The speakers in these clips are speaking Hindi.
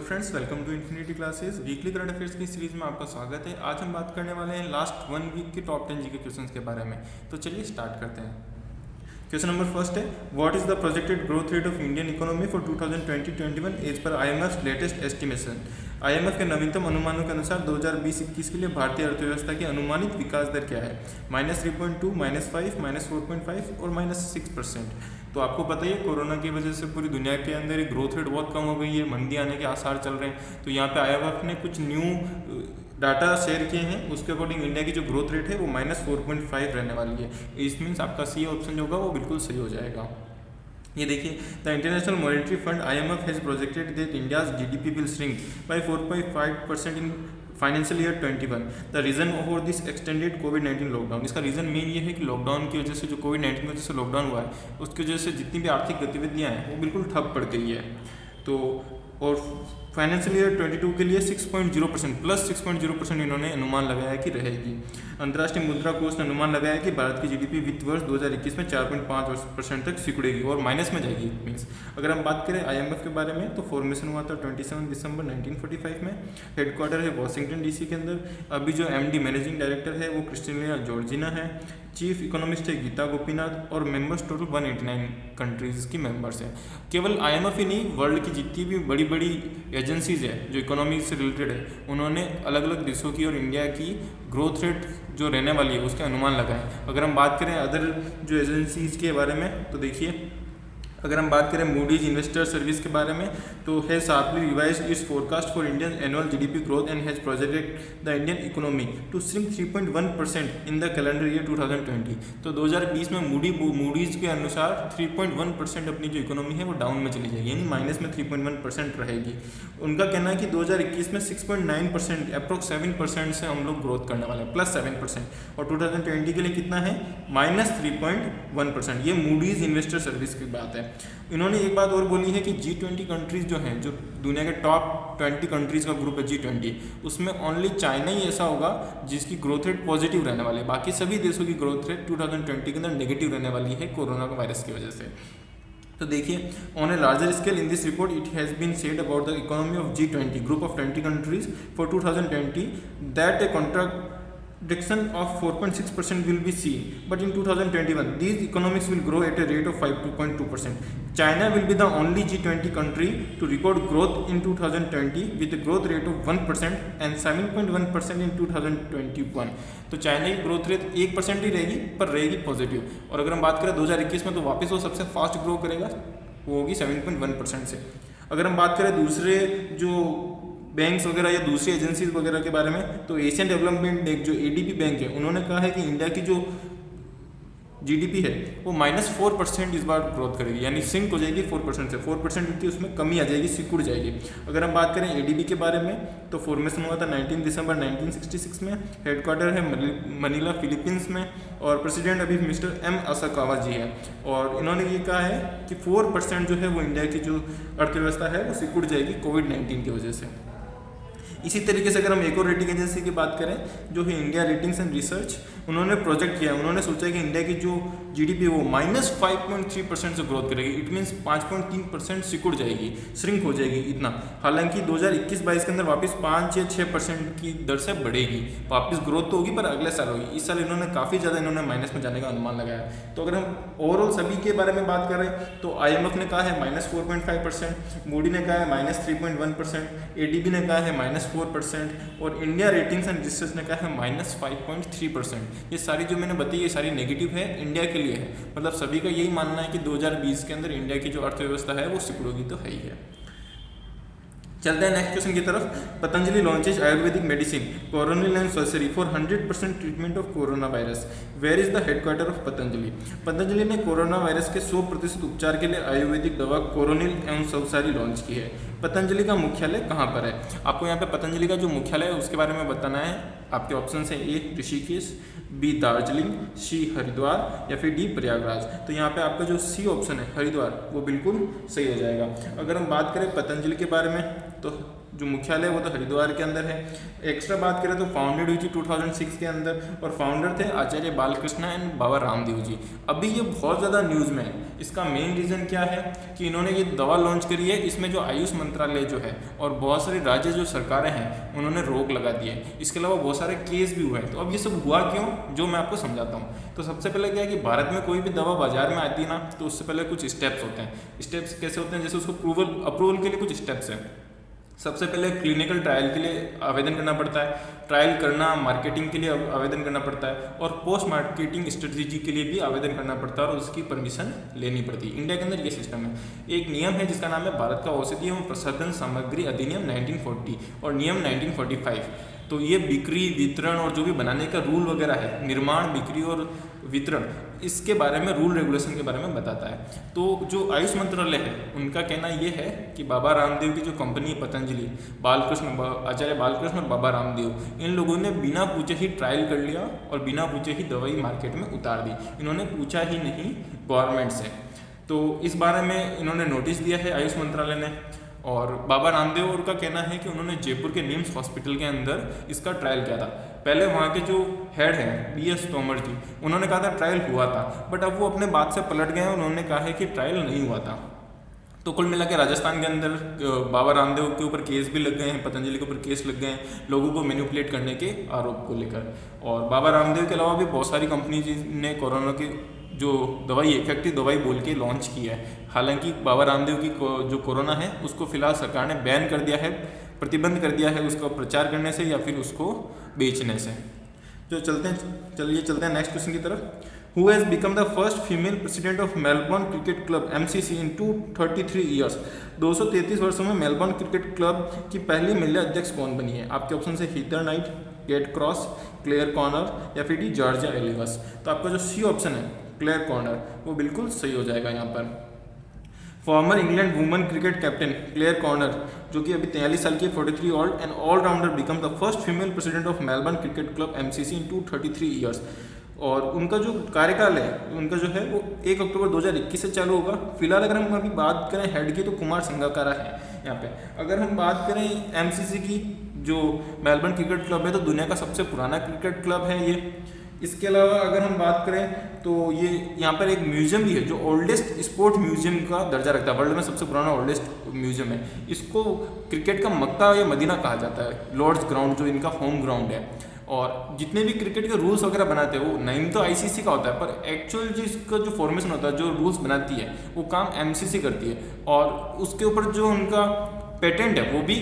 Friends, welcome to Infinity Classes. Weekly current affairs की सीरीज में आपका स्वागत है। आज हम बात करने वाले हैं लास्ट 1 वीक के टॉप 10 जीके क्वेश्चंस के बारे में। तो चलिए स्टार्ट करते हैं। क्वेश्चन नंबर फर्स्ट है, what is the projected growth rate of Indian economy for 2020-21 as per IMF latest estimation. IMF के नवीनतम अनुमानों के अनुसार 2020-21 के लिए भारतीय अर्थव्यवस्था की अनुमानित विकास दर क्या है? -3.2, -5, -4.5 और -6%। तो आपको पता ही है, कोरोना की वजह से पूरी दुनिया के अंदर ग्रोथ रेट बहुत कम हो गई है, मंदी आने के आसार चल रहे हैं। तो यहाँ पे IMF ने कुछ न्यू डाटा शेयर किए हैं, उसके अकॉर्डिंग इंडिया की जो ग्रोथ रेट है वो -4.5 रहने वाली है। इस मीन्स आपका सी ऑप्शन जो होगा वो बिल्कुल सही हो जाएगा। ये देखिए, the International Monetary Fund IMF has projected that India's GDP will shrink by 4.5% in financial year 21। The reason for this extended कोविड-19 लॉकडाउन। इसका रीजन मेन ये है कि लॉकडाउन की वजह से, जो कोविड-19 की वजह से लॉकडाउन हुआ है, उसकी वजह से जितनी भी आर्थिक गतिविधियाँ हैं वो बिल्कुल ठप पड़ गई है। तो और फाइनेंशियल ईयर 22 के लिए 6.0% प्लस 6.0% इन्होंने अनुमान लगाया कि रहेगी। अंतर्राष्ट्रीय मुद्रा कोष ने अनुमान लगाया कि भारत की GDP वित्त वर्ष 2021 में 4.5% तक सिकुड़ेगी और माइनस में जाएगी। मीन्स अगर हम बात करें IMF के बारे में, तो फॉर्मेशन हुआ था 27 दिसंबर 1945 में। हेडक्वार्टर है वॉशिंगटन DC के अंदर। अभी जो MD मैनेजिंग डायरेक्टर है वो क्रिस्टिना जॉर्जिना है। चीफ इकोनॉमिस्ट है गीता गोपीनाथ और मेंबर्स टोटल 189 कंट्रीज की मेंबर्स हैं। केवल IMF ही नहीं, वर्ल्ड की जितनी भी बड़ी बड़ी एजेंसीज है जो इकोनॉमी से रिलेटेड है, उन्होंने अलग अलग देशों की और इंडिया की ग्रोथ रेट जो रहने वाली है उसके अनुमान लगाए। अगर हम बात करें अदर जो एजेंसीज के बारे में, तो देखिए, अगर हम बात करें मूडीज इन्वेस्टर सर्विस के बारे में, तो has sharply revised its forecast for Indian annual GDP growth and has projected the Indian economy to shrink 3.1% in the calendar year 2020। तो 2020 में मूडीज के अनुसार 3.1% अपनी जो इकोनॉमी है वो डाउन में चली जाएगी, यानी माइनस में 3.1% रहेगी। उनका कहना है कि 2021 में 6.9%, अप्रोक्स 7% से हम लोग ग्रोथ करने वाले हैं, प्लस 7%। और 2020 के लिए कितना है? -3.1%। ये मूडीज इन्वेस्टर सर्विस की बात है। इन्होंने एक बात और बोली है कि G20 कंट्रीज जो हैं, जो दुनिया के टॉप 20 कंट्रीज का ग्रुप है G20, उसमें ओनली चाइना ही ऐसा होगा जिसकी ग्रोथ रेट पॉजिटिव रहने वाली है। बाकी सभी देशों की ग्रोथ रेट 2020 के अंदर नेगेटिव रहने वाली है कोरोना वायरस की वजह से। तो देखिए, on a larger scale in this report it has been said about the economy of G20 group of 20 countries for 2020 that a contraction of 4.6% will be seen, but in 2021 these economies will grow at a rate of 5.2%. China will be the only G20 country to record growth in 2020 with a growth rate of 1% and 7.1% in 2021. तो चाइना की ग्रोथ रेट 1% ही रहेगी, पर रहेगी पॉजिटिव। और अगर हम बात करें 2021 में, तो वापस वो सबसे फास्ट ग्रो करेगा, वो होगी 7.1% से। अगर हम बात करें दूसरे जो बैंक्स वगैरह या दूसरी एजेंसीज वगैरह के बारे में, तो एशियन डेवलपमेंट बैंक जो ADB बैंक है, उन्होंने कहा है कि इंडिया की जो GDP है वो -4% इस बार ग्रोथ करेगी, यानी सिंक हो जाएगी 4% से। 4% की उसमें कमी आ जाएगी, सिकुड़ जाएगी। अगर हम बात करें ADB के बारे में, तो फॉर्मेशन हुआ था 19 दिसंबर 1966 में। हेडक्वार्टर है मनीला फिलीपींस में और प्रेसिडेंट अभी मिस्टर M असाकावा जी है। और इन्होंने ये कहा है कि 4% जो है वो इंडिया की जो अर्थव्यवस्था है वो सिकुड़ जाएगी कोविड-19 की वजह से। इसी तरीके से अगर हम एक और रेटिंग एजेंसी की बात करें, जो है इंडिया रेटिंग्स एंड रिसर्च, उन्होंने प्रोजेक्ट किया, उन्होंने सोचा कि इंडिया की जो GDP वो -5.3% से ग्रोथ करेगी। इट मीन्स 5.3% सिकुड़ जाएगी, श्रिंक हो जाएगी इतना। हालांकि 2021-22 के अंदर वापस 5 या 6% की दर से बढ़ेगी, वापस ग्रोथ तो होगी, पर अगले साल होगी। इस साल इन्होंने काफ़ी ज़्यादा इन्होंने माइनस में जाने का अनुमान लगाया। तो अगर हम ओवरऑल सभी के बारे में बात करें, तो IMF ने कहा है -4.5%, मूडी ने कहा है -3.1%, ADB ने कहा है -4% और इंडिया रेटिंग्स एंड रिसर्च ने कहा है -5.3%। ये सारी जो मैंने बताई, ये सारी नेगेटिव है, इंडिया के लिए है। मतलब सभी का यही मानना है कि 2020 के अंदर इंडिया की जो अर्थव्यवस्था है वो सिकुड़ेगी, तो है ही है। चलते हैं नेक्स्ट क्वेश्चन की तरफ। Patanjali launches Ayurvedic medicine Coronil and surgery for 100% treatment of corona virus. Where is the headquarter of Patanjali? Patanjali ने कोरोना वायरस के 100% उपचार के लिए आयुर्वेदिक दवा कोरोनिल एवं सवसारी लॉन्च की है। पतंजलि का मुख्यालय कहाँ पर है? आपको यहाँ पे पतंजलि का जो मुख्यालय है उसके बारे में बताना है। आपके ऑप्शन है A Rishikesh, B Darjeeling, C Haridwar या फिर D प्रयागराज। तो यहाँ पे आपका जो C ऑप्शन है हरिद्वार, वो बिल्कुल सही हो जाएगा। अगर हम बात करें पतंजलि के बारे में, तो जो मुख्यालय है वो तो हरिद्वार के अंदर है। एक्स्ट्रा बात करें तो फाउंडेड हुई थी 2006 के अंदर, और फाउंडर थे आचार्य बालकृष्ण एंड बाबा रामदेव जी। अभी ये बहुत ज़्यादा न्यूज़ में है। इसका मेन रीज़न क्या है कि इन्होंने ये दवा लॉन्च करी है, इसमें जो आयुष मंत्रालय जो है और बहुत सारे राज्य जो सरकारें हैं उन्होंने रोक लगा दी है। इसके अलावा बहुत सारे केस भी हुए हैं। तो अब ये सब हुआ क्यों, जो मैं आपको समझाता हूँ। तो सबसे पहले क्या है कि भारत में कोई भी दवा बाजार में आती है ना, तो उससे पहले कुछ स्टेप्स होते हैं। स्टेप्स कैसे होते हैं, जैसे उसको अप्रूवल के लिए कुछ स्टेप्स हैं। सबसे पहले क्लिनिकल ट्रायल के लिए आवेदन करना पड़ता है, ट्रायल करना, मार्केटिंग के लिए आवेदन करना पड़ता है, और पोस्ट मार्केटिंग स्ट्रेटजी के लिए भी आवेदन करना पड़ता है और उसकी परमिशन लेनी पड़ती है। इंडिया के अंदर ये सिस्टम है। एक नियम है जिसका नाम है भारत का औषधि एवं प्रसाधन सामग्री अधिनियम 1940 और नियम 1945। तो ये बिक्री, वितरण और जो भी बनाने का रूल वगैरह है, निर्माण, बिक्री और वितरण, इसके बारे में रूल रेगुलेशन के बारे में बताता है। तो जो आयुष मंत्रालय है उनका कहना ये है कि बाबा रामदेव की जो कंपनी है पतंजलि, आचार्य बालकृष्ण और बाबा रामदेव, इन लोगों ने बिना पूछे ही ट्रायल कर लिया और बिना पूछे ही दवाई मार्केट में उतार दी। इन्होंने पूछा ही नहीं गवर्नमेंट से। तो इस बारे में इन्होंने नोटिस दिया है आयुष मंत्रालय ने। और बाबा रामदेव और का कहना है कि उन्होंने जयपुर के निम्स हॉस्पिटल के अंदर इसका ट्रायल किया था। पहले वहाँ के जो हेड हैं BS तोमर जी, उन्होंने कहा था ट्रायल हुआ था, बट अब वो अपने बात से पलट गए हैं। उन्होंने कहा है कि ट्रायल नहीं हुआ था। तो कुल मिला के राजस्थान के अंदर बाबा रामदेव के ऊपर केस भी लग गए हैं, पतंजलि के ऊपर केस लग गए हैं लोगों को मैनिपुलेट करने के आरोप को लेकर। और बाबा रामदेव के अलावा भी बहुत सारी कंपनीज ने कोरोना की जो दवाई, इफेक्टिव दवाई बोल के लॉन्च की है। हालांकि बाबा रामदेव की जो कोरोना है उसको फिलहाल सरकार ने बैन कर दिया है, प्रतिबंध कर दिया है उसका प्रचार करने से या फिर उसको बेचने से। चलिए चलते हैं नेक्स्ट क्वेश्चन की तरफ। Who has become the first female president of Melbourne Cricket Club MCC in 233 years? 233 वर्षों में मेलबर्न क्रिकेट क्लब की पहली महिला अध्यक्ष कौन बनी है? आपके ऑप्शन है Heather Knight, Kate Cross, Clare Connor या फिर डी जॉर्जिया एलिवस। तो आपका जो सी ऑप्शन है क्लेयर कॉर्नर, वो बिल्कुल सही हो जाएगा यहाँ पर। Former England women cricket captain Clare Connor, जो कि अभी 43 साल की 43 old and allrounder, become the first female president of Melbourne Cricket Club MCC in 233 years. और उनका जो कार्यकाल है उनका जो है वो 1 अक्टूबर 2021 से चालू होगा। फिलहाल अगर हम अभी बात करें हेड की तो कुमार संगकारा है यहाँ पे। अगर हम बात करें MCC की, जो मेलबर्न क्रिकेट क्लब है, तो दुनिया का सबसे पुराना क्रिकेट क्लब है ये। इसके अलावा अगर हम बात करें तो ये यहाँ पर एक म्यूजियम भी है जो ओल्डेस्ट स्पोर्ट म्यूजियम का दर्जा रखता है। वर्ल्ड में सबसे पुराना ओल्डेस्ट म्यूजियम है। इसको क्रिकेट का मक्का या मदीना कहा जाता है, लॉर्ड्स ग्राउंड जो इनका होम ग्राउंड है। और जितने भी क्रिकेट के रूल्स वगैरह बनाते हैं वो नेम तो ICC का होता है, पर एक्चुअल जिसका जो फॉर्मेशन होता है, जो रूल्स बनाती है, वो काम MCC करती है। और उसके ऊपर जो उनका पेटेंट है वो भी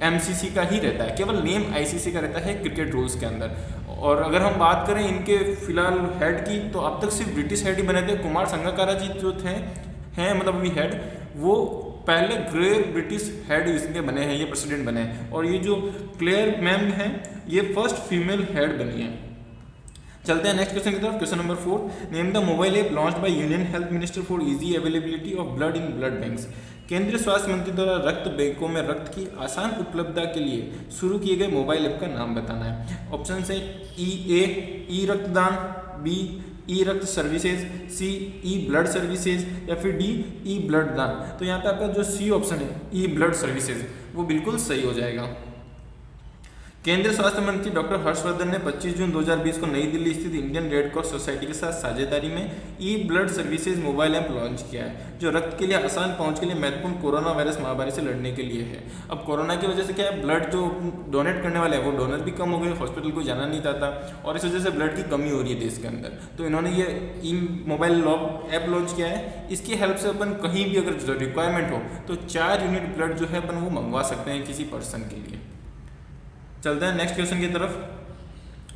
MCC का ही रहता है, केवल नेम ICC का रहता है क्रिकेट रूल्स के अंदर। और अगर हम बात करें इनके फिलहाल हेड की, तो अब तक सिर्फ ब्रिटिश हेड ही बने थे। कुमार संगकारा जी जो हैं मतलब अभी हेड, वो पहले ग्रेट ब्रिटिश हेड इसके बने हैं, ये प्रेसिडेंट बने हैं। और ये जो क्लेयर मैम हैं ये फर्स्ट फीमेल हेड बनी है। चलते हैं नेक्स्ट क्वेश्चन की तरफ। Question number 4, name the mobile app launched by union health minister for easy availability of blood in blood banks. केंद्रीय स्वास्थ्य मंत्री द्वारा रक्त बैंकों में रक्त की आसान उपलब्धता के लिए शुरू किए गए मोबाइल ऐप का नाम बताना है। ऑप्शन है ई रक्तदान, बी ई रक्त सर्विसेज, सी ई ब्लड सर्विसेज या फिर डी ई ब्लड दान। तो यहाँ पे आपका जो सी ऑप्शन है ई ब्लड सर्विसेज, वो बिल्कुल सही हो जाएगा। केंद्रीय स्वास्थ्य मंत्री डॉक्टर हर्षवर्धन ने 25 जून 2020 को नई दिल्ली स्थित इंडियन रेड क्रॉस सोसाइटी के साथ साझेदारी में e blood services mobile app launch किया है, जो रक्त के लिए आसान पहुंच के लिए महत्वपूर्ण कोरोना वायरस महामारी से लड़ने के लिए है। अब कोरोना की वजह से क्या है, ब्लड जो डोनेट करने वाले हैं वो डोनर भी कम हो गए, हॉस्पिटल को जाना नहीं चाहता और इस वजह से ब्लड की कमी हो रही है देश के अंदर। तो इन्होंने ये ई मोबाइल ऐप लॉन्च किया है। इसकी हेल्प से अपन कहीं भी अगर रिक्वायरमेंट हो तो 4 यूनिट ब्लड जो है अपन वो मंगवा सकते हैं किसी पर्सन के लिए। चलते हैं नेक्स्ट क्वेश्चन की तरफ।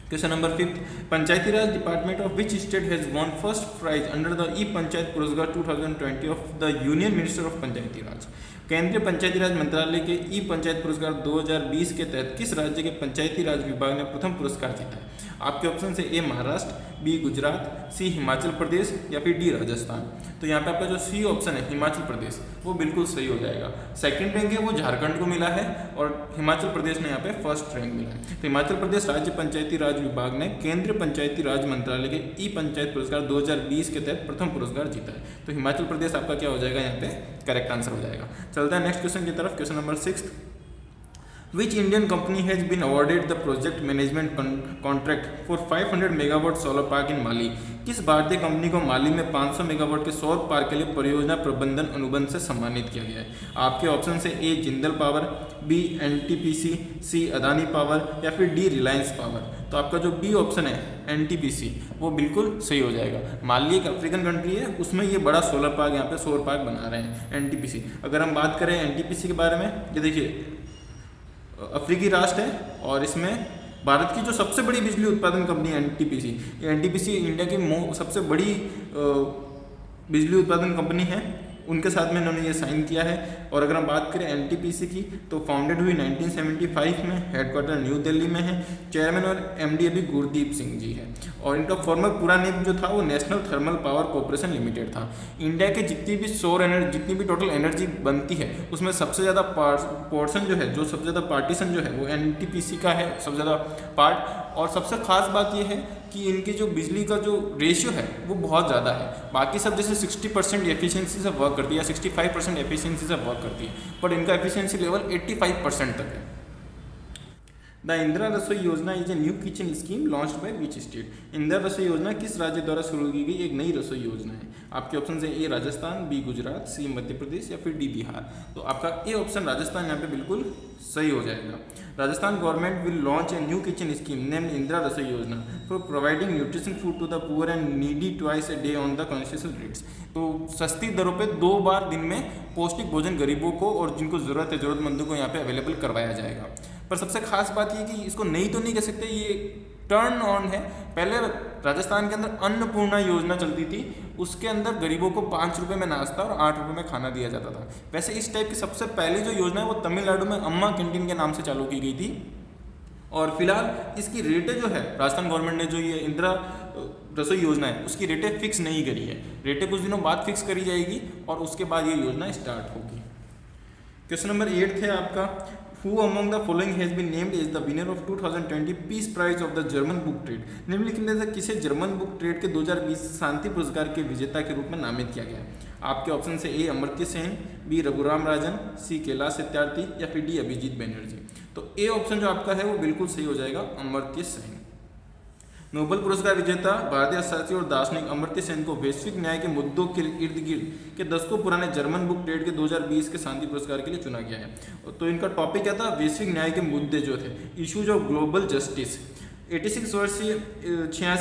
Question number 5, Panchayati Raj department of which state has won first prize under the e Panchayat Puraskar 2020 of the union minister of Panchayati Raj. केंद्रीय पंचायती राज मंत्रालय के ई पंचायत पुरस्कार 2020 के तहत किस राज्य के पंचायती राज विभाग ने प्रथम पुरस्कार जीता है? आपके ऑप्शन है ए महाराष्ट्र, बी गुजरात, सी हिमाचल प्रदेश या फिर डी राजस्थान। तो यहाँ पे आपका जो सी ऑप्शन है हिमाचल प्रदेश, वो बिल्कुल सही हो जाएगा। सेकंड रैंक है वो झारखंड को मिला है और हिमाचल प्रदेश ने यहाँ पे फर्स्ट रैंक मिला है। तो हिमाचल प्रदेश राज्य पंचायती राज विभाग ने केंद्रीय पंचायती राज मंत्रालय के ई पंचायत पुरस्कार 2020 के तहत प्रथम पुरस्कार जीता है। तो हिमाचल प्रदेश आपका क्या हो जाएगा यहाँ पे करेक्ट आंसर हो जाएगा। चलता है नेक्स्ट क्वेश्चन की तरफ। Question number 6, Which Indian company has been awarded the project management contract for 500 megawatt solar park in Mali? किस भारतीय कंपनी को माली में 500 मेगावाट के सौर पार्क के लिए परियोजना प्रबंधन अनुबंध से सम्मानित किया गया है? आपके ऑप्शन से ए जिंदल पावर, बी एनटीपीसी, सी अदानी पावर या फिर डी रिलायंस पावर। तो आपका जो बी ऑप्शन है एनटीपीसी वो बिल्कुल सही हो जाएगा। माली एक अफ्रीकन कंट्री है, उसमें ये बड़ा सोलर पार्क यहाँ पे सौर पार्क बना रहे हैं एनटीपीसी। अगर हम बात करें एनटीपीसी के बारे में, ये देखिए अफ्रीकी राष्ट्र है और इसमें भारत की जो सबसे बड़ी बिजली उत्पादन कंपनी है एनटीपीसी। ये एनटीपीसी इंडिया की सबसे बड़ी बिजली उत्पादन कंपनी है, उनके साथ में इन्होंने ये साइन किया है। और अगर हम बात करें एनटीपीसी की तो फाउंडेड हुई 1975 में, हेडक्वार्टर न्यू दिल्ली में है, चेयरमैन और एमडी अभी गुरदीप सिंह जी है। और इनका फॉर्मल पूरा नेम जो था वो national thermal power corporation limited था। इंडिया के जितनी भी सौर एनर्जी, जितनी भी टोटल एनर्जी बनती है उसमें सबसे ज़्यादा पोर्शन जो है, जो सबसे ज़्यादा पार्टीशन जो है वो एनटीपीसी का है, सबसे ज़्यादा पार्ट। और सबसे खास बात यह है कि इनकी जो बिजली का जो रेशियो है वो बहुत ज़्यादा है। बाकी सब जैसे 60% एफिशिएंसी से वर्क करती है या 65% एफिशिएंसी से वर्क करती है, बट इनका एफिशिएंसी लेवल 85% तक है। द इंदिरा रसोई योजना is a new kitchen scheme launched by which state? Indira Rasoi योजना किस राज्य द्वारा शुरू की गई एक नई रसोई योजना है? आपके ऑप्शन है ए राजस्थान, बी गुजरात, सी मध्य प्रदेश या फिर डी बिहार। तो आपका ए ऑप्शन राजस्थान यहाँ पे बिल्कुल सही हो जाएगा। Rajasthan government will launch a new kitchen scheme named Indira Rasoi Yojana for providing nutrition food to the poor and needy twice a day on the constitution rates. तो सस्ती दरों पे 2 बार दिन में पौष्टिक भोजन गरीबों को और जिनको ज़रूरत है, ज़रूरतमंदों को यहाँ पे अवेलेबल करवाया जाएगा। पर सबसे खास बात ये कि इसको नई तो नहीं कह सकते, ये टर्न ऑन है। पहले राजस्थान के अंदर अन्नपूर्णा योजना चलती थी, उसके अंदर गरीबों को 5 रुपये में नाश्ता और 8 रुपये में खाना दिया जाता था। वैसे इस टाइप की सबसे पहले जो योजना है वो तमिलनाडु में अम्मा कैंटीन के नाम से चालू की गई थी। और फिलहाल इसकी रेटें जो है, राजस्थान गवर्नमेंट ने जो ये इंदिरा रसोई योजना है उसकी रेटें फिक्स नहीं करी है। रेटें कुछ दिनों बाद फिक्स करी जाएगी और उसके बाद ये योजना स्टार्ट होगी। क्वेश्चन नंबर 8 है आपका, Who among the following has been named as the winner of 2020 Peace Prize of the German Book Trade? निम्नलिखित में से किसे जर्मन बुक ट्रेड के 2020 शांति पुरस्कार के विजेता के रूप में नामित किया गया है? आपके ऑप्शन से ए अमर्त्य सेन, बी रघुराम राजन, सी कैलाश सत्यार्थी या फिर डी अभिजीत बैनर्जी। तो ए ऑप्शन जो आपका है वो बिल्कुल सही हो जाएगा, अमर्त्य सेन। नोबेल पुरस्कार विजेता भारतीय अर्थशास्त्री और दार्शनिक अमर्त्य सेन को वैश्विक न्याय के मुद्दों के इर्द गिर्द के दशकों पुराने जर्मन बुक ट्रेड के 2020 के शांति पुरस्कार के लिए चुना गया है। तो इनका टॉपिक क्या था? वैश्विक न्याय के मुद्दे जो थे, इश्यूज ऑफ ग्लोबल जस्टिस। 86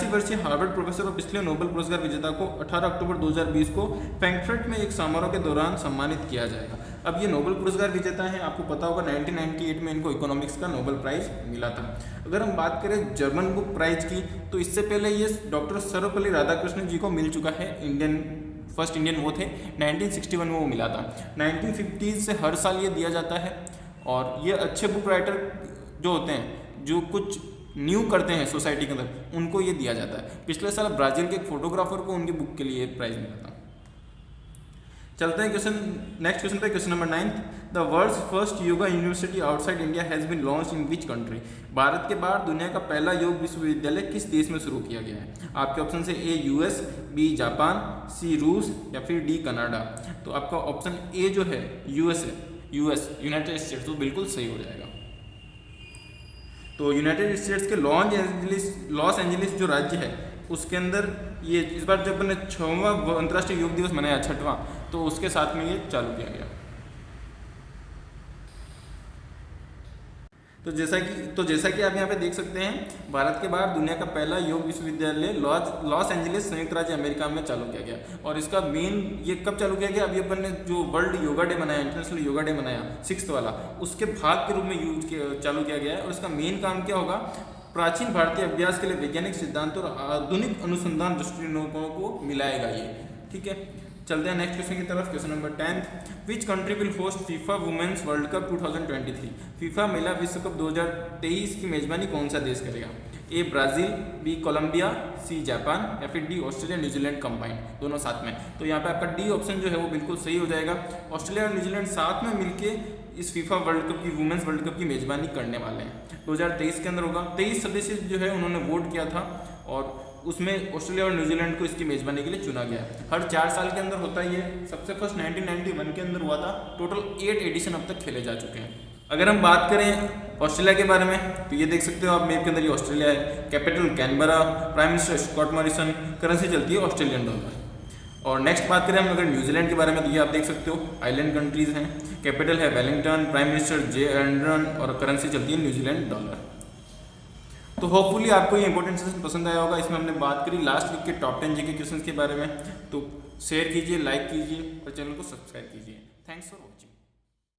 वर्षीय हार्वर्ड प्रोफेसर और पिछले नोबेल पुरस्कार विजेता को 18 अक्टूबर 2020 को फ्रैंकफर्ट में एक समारोह के दौरान सम्मानित किया जाएगा। अब ये नोबेल पुरस्कार विजेता हैं, आपको पता होगा 1998 में इनको इकोनॉमिक्स का नोबेल प्राइज मिला था। अगर हम बात करें जर्मन बुक प्राइज की तो इससे पहले ये डॉक्टर सर्वपल्ली राधाकृष्णन जी को मिल चुका है, फर्स्ट इंडियन वो थे, 1961 में वो मिला था। 1950 से हर साल ये दिया जाता है और ये अच्छे बुक राइटर जो होते हैं, जो कुछ न्यू करते हैं सोसाइटी के अंदर, उनको ये दिया जाता है। पिछले साल ब्राज़ील के एक फोटोग्राफर को उनकी बुक के लिए प्राइज मिला था। चलते हैं नेक्स्ट क्वेश्चन पे, question number 9। The world's first yoga university outside India has been launch in which country? Bharat के बाहर दुनिया का पहला योग विश्वविद्यालय किस देश में शुरू किया गया है? आपके ऑप्शन से ए यूएस, बी जापान, सी रूस या फिर डी कनाडा। तो आपका ऑप्शन ए जो है यूएस है, यूनाइटेड स्टेट्स, तो बिल्कुल सही हो जाएगा। तो यूनाइटेड स्टेट्स के लॉस एंजलिस जो राज्य है उसके अंदर ये इस बार जब मैंने 6वां अंतर्राष्ट्रीय योग दिवस मनाया, 6वां, तो उसके साथ में ये चालू किया गया। तो जैसा कि आप यहाँ पे देख सकते हैं, भारत के बाहर दुनिया का पहला योग विश्वविद्यालय लॉस एंजलिस संयुक्त राज्य अमेरिका में चालू किया गया। और इसका मेन ये कब चालू किया गया? अभी अपन ने जो वर्ल्ड योगा डे मनाया, इंटरनेशनल योगा डे मनाया 6th वाला, उसके भाग के रूप में चालू किया गया है। और इसका मेन काम क्या होगा? प्राचीन भारतीय अभ्यास के लिए वैज्ञानिक सिद्धांतों और आधुनिक अनुसंधान दृष्टिकोणों को मिलाएगा ये। ठीक है, चलते हैं नेक्स्ट क्वेश्चन की तरफ। Question number 10। Which country will host FIFA women's World Cup 2023? FIFA महिला विश्व कप 2023 की मेजबानी कौन सा देश करेगा? A Brazil, B Colombia, C Japan या फिर डी ऑस्ट्रेलिया न्यूजीलैंड कंबाइंड, दोनों साथ में। तो यहाँ पे आपका डी ऑप्शन जो है वो बिल्कुल सही हो जाएगा। ऑस्ट्रेलिया और न्यूजीलैंड साथ में मिलके इस फीफा वर्ल्ड कप की वुमेन्स वर्ल्ड कप की मेजबानी करने वाले हैं। 2023 के अंदर होगा। 23 सदस्य जो है उन्होंने वोट किया था और उसमें ऑस्ट्रेलिया और न्यूजीलैंड को इसकी मेजबानी के लिए चुना गया। हर 4 साल के अंदर होता है ये। सबसे फर्स्ट 1991 के अंदर हुआ था। टोटल 8 एडिशन अब तक खेले जा चुके हैं। अगर हम बात करें ऑस्ट्रेलिया के बारे में तो ये देख सकते हो आप मैप के अंदर, ये ऑस्ट्रेलिया है, capital Canberra, prime minister Scott Morrison, currency चलती है ऑस्ट्रेलियन डॉलर। और नेक्स्ट बात करें हम अगर न्यूजीलैंड के बारे में तो ये आप देख सकते हो आइलैंड कंट्रीज हैं, कैपिटल है वेलिंगटन, प्राइम मिनिस्टर जे एंड्रन और करेंसी चलती है न्यूजीलैंड डॉलर। तो होपफुली आपको ये इंपॉर्टेंट सेशन पसंद आया होगा। इसमें हमने बात करी लास्ट वीक के टॉप 10 जीके क्वेश्चंस के बारे में। तो शेयर कीजिए, लाइक कीजिए और चैनल को सब्सक्राइब कीजिए। Thanks for watching.